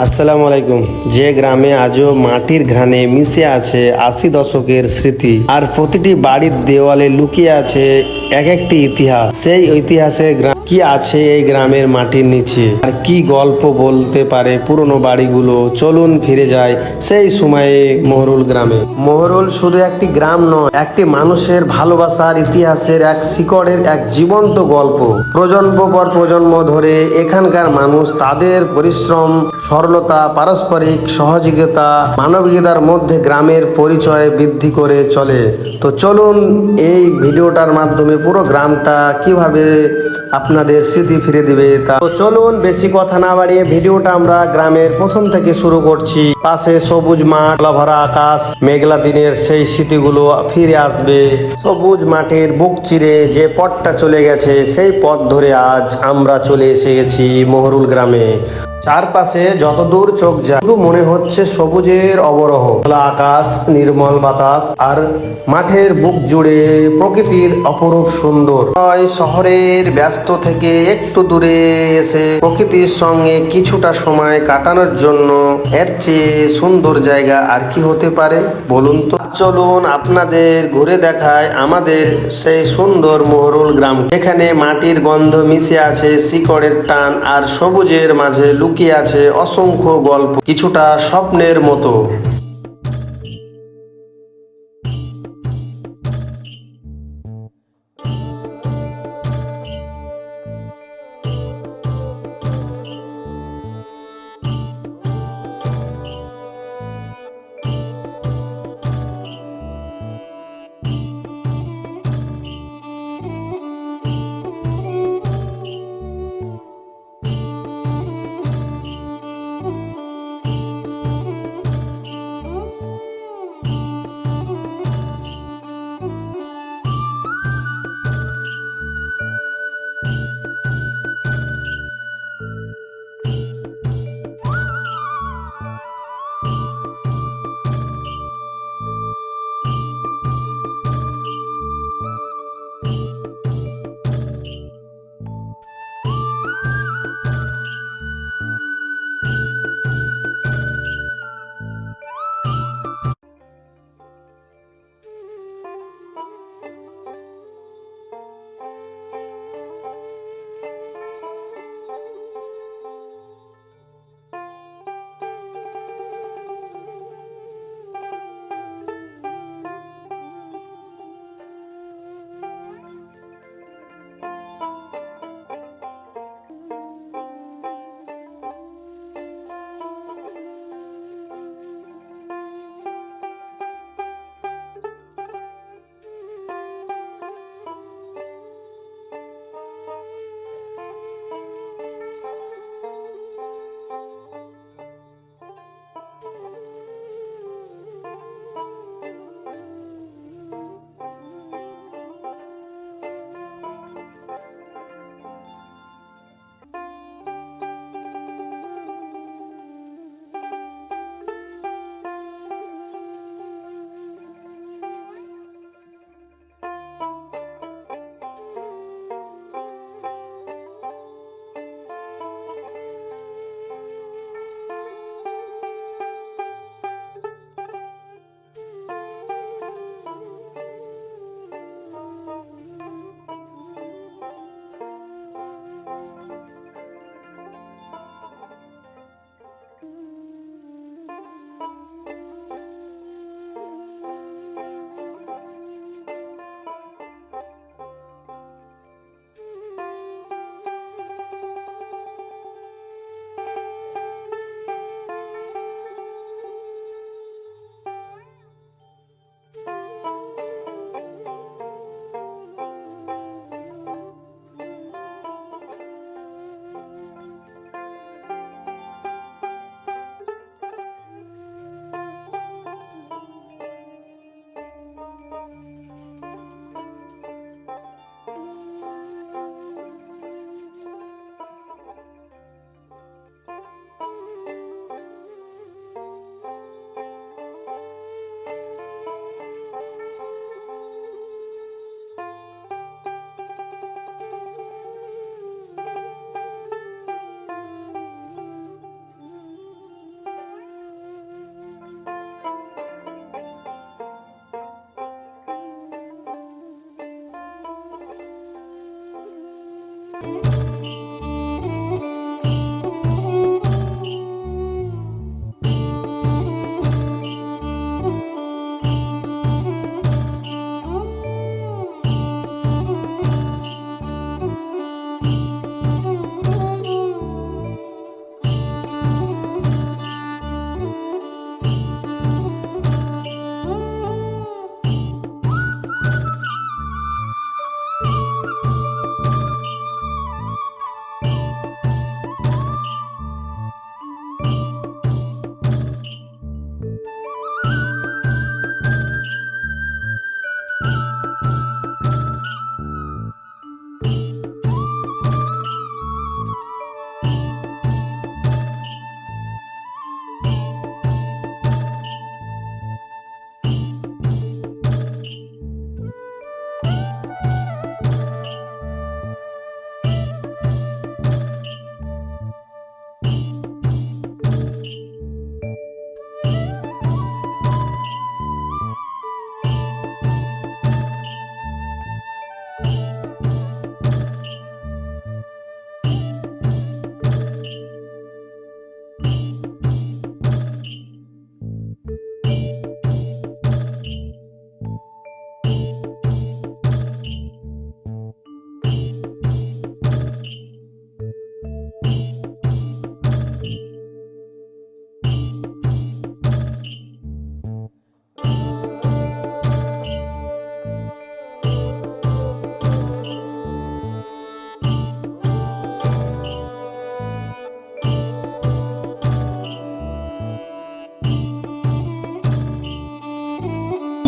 আসসালামু আলাইকুম। যে গ্রামে আজও মাটির ঘ্রাণে মিশে আছে 80 দশকের স্মৃতি, আর প্রতিটি বাড়ির দেওয়ালে লুকিয়ে আছে এক একটি ইতিহাস। সেই ঐতিহাসের কি আছে এই গ্রামের মাটির নিচে, আর কি গল্প বলতে পারে পুরনো বাড়িগুলো। চলুন ফিরে যায় সেই সময়ে মহরুল গ্রামে। মহরুল শুধু একটি গ্রাম নয়, একটি মানুষের ভালোবাসার ইতিহাসের এক শিকড়ের এক জীবন্ত গল্প। প্রজন্ম পর প্রজন্ম ধরে এখানকার মানুষ তাদের পরিশ্রম, সরলতা, পারস্পরিক সহযোগিতা, মানবিকতার মধ্যে গ্রামের পরিচয় বৃদ্ধি করে চলে। তো চলুন এই ভিডিওটার মাধ্যমে পুরো গ্রামটা কিভাবে আপনাদের স্মৃতি ফিরে দিবে তা। তো চলুন বেশি কথা না বাড়িয়ে ভিডিওটা আমরা গ্রামের প্রথম থেকে শুরু করছি। পাশে সবুজ মাঠ, ভরা আকাশ, মেঘলা দিনের সেই স্মৃতিগুলো ফিরে আসবে। সবুজ মাঠের বুক চিরে যে পথটা চলে গেছে, সেই পথ ধরে আজ আমরা চলে এসে গেছি মহরুল গ্রামে। চারপাশে যতদূর চোখ যায় শুধু মনে হচ্ছে সবুজের অবরোহ। খোলা আকাশ, নির্মল বাতাস, আর মাঠের বুক জুড়ে প্রকৃতির অপরূপ সুন্দর। শহরের ব্যস্ত থেকে একটু দূরে এসে প্রকৃতির সঙ্গে কিছুটা সময় কাটানোর জন্য এর চেয়ে সুন্দর জায়গা আর কি হতে পারে বলুন তো। চলুন আপনাদের ঘুরে দেখায় আমাদের সেই সুন্দর মহরুল গ্রাম। এখানে মাটির গন্ধ মিশে আছে শিকড়ের টান, আর সবুজের মাঝে লুকিয়ে আছে অসংখ্য গল্প, কিছুটা স্বপ্নের মতো।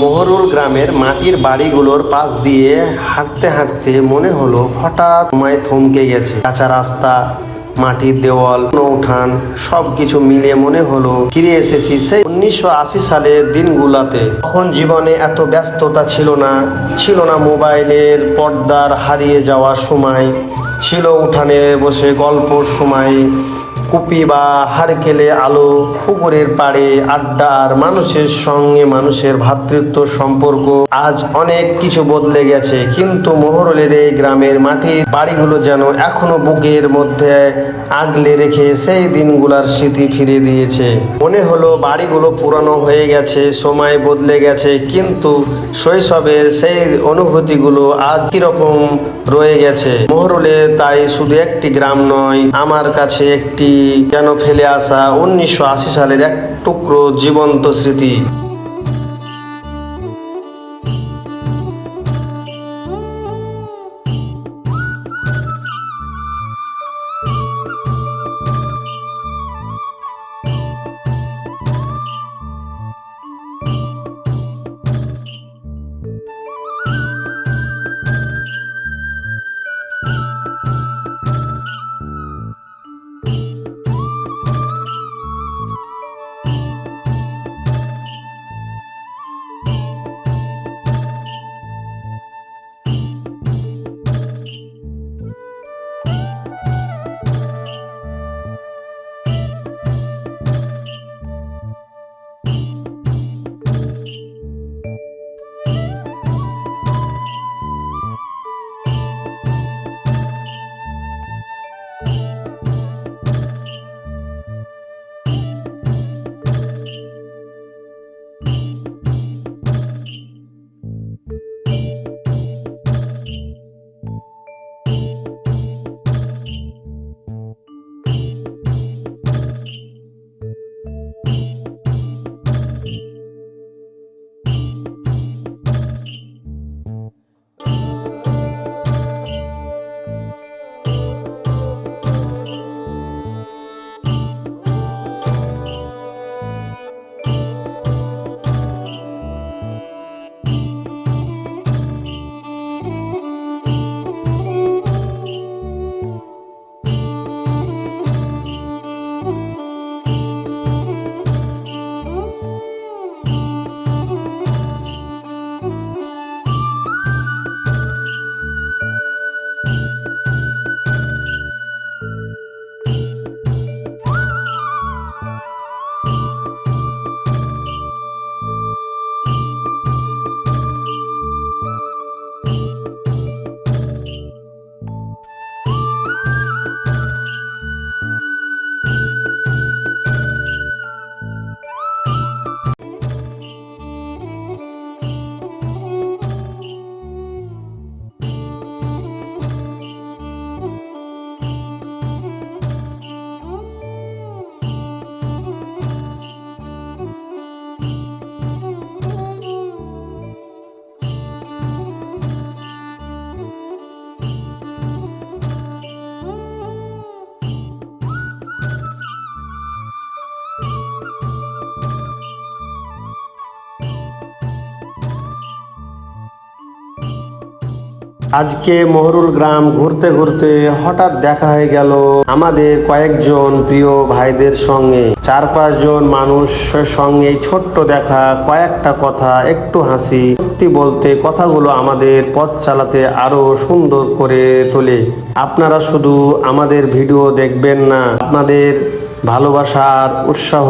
মোহরুল গ্রামের মাটির বাড়িগুলোর পাশ দিয়ে হাঁটতে হাঁটতে মনে হলো হঠাৎ সময় থমকে গেছে। কাঁচা রাস্তা, মাটির দেওয়াল, উঠান সবকিছু মিলিয়ে মনে হলো ফিরে এসেছি সেই 1980 সালের দিনগুলাতে। তখন জীবনে এত ব্যস্ততা ছিল না মোবাইলের পর্দার হারিয়ে যাওয়ার সময়, ছিল উঠানে বসে গল্পর সময়, কুপি বা হারকেলে আলো, পুকুরের পাড়ে আড্ডা আর মানুষের সঙ্গে মানুষের ভ্রাতৃত্ব সম্পর্ক। আজ অনেক কিছু বদলে গেছে, কিন্তু মোহরুলের এই গ্রামের মাটির বাড়িগুলো যেন এখনো বুকের মধ্যে আগলে রেখে সেই দিনগুলার স্মৃতি ফিরে দিয়েছে। মনে হলো বাড়িগুলো পুরানো হয়ে গেছে, সময় বদলে গেছে, কিন্তু শৈশবের সেই অনুভূতিগুলো আজ কিরকম রয়ে গেছে। মোহরুলে তাই শুধু একটি গ্রাম নয়, আমার কাছে একটি যেন ফেলে আসা 1980 সালের এক টুকরো জীবন্ত স্মৃতি। আজকে মোহরুল গ্রাম ঘুরতে ঘুরতে হঠাৎ দেখা হয়ে গেল আমাদের কয়েকজন প্রিয় ভাইদের সঙ্গে। 4-5 জন মানুষের সঙ্গে ছোট্ট দেখা, কয়েকটা কথা, একটু হাসি। সত্যি বলতে কথাগুলো আমাদের পথ চালাতে আরো সুন্দর করে তোলে। আপনারা শুধু আমাদের ভিডিও দেখবেন না, আপনাদের ভালোবাসার উৎসাহ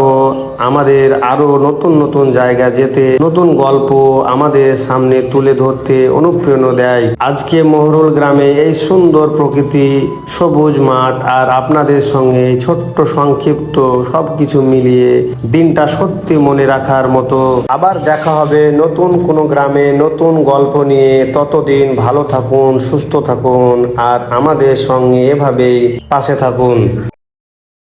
আমাদের আরো নতুন নতুন জায়গা যেতে, নতুন গল্প আমাদের সামনে তুলে ধরতে অনুপ্রেরণা দেয়। আজকে মোহরুল গ্রামে এই সুন্দর প্রকৃতি, সবুজ মাঠ আর আপনাদের সঙ্গে ছোট্ট সংক্ষিপ্ত সবকিছু মিলিয়ে দিনটা সত্যি মনে রাখার মতো। আবার দেখা হবে নতুন কোনো গ্রামে নতুন গল্প নিয়ে। ততদিন ভালো থাকুন, সুস্থ থাকুন আর আমাদের সঙ্গে এভাবেই পাশে থাকুন।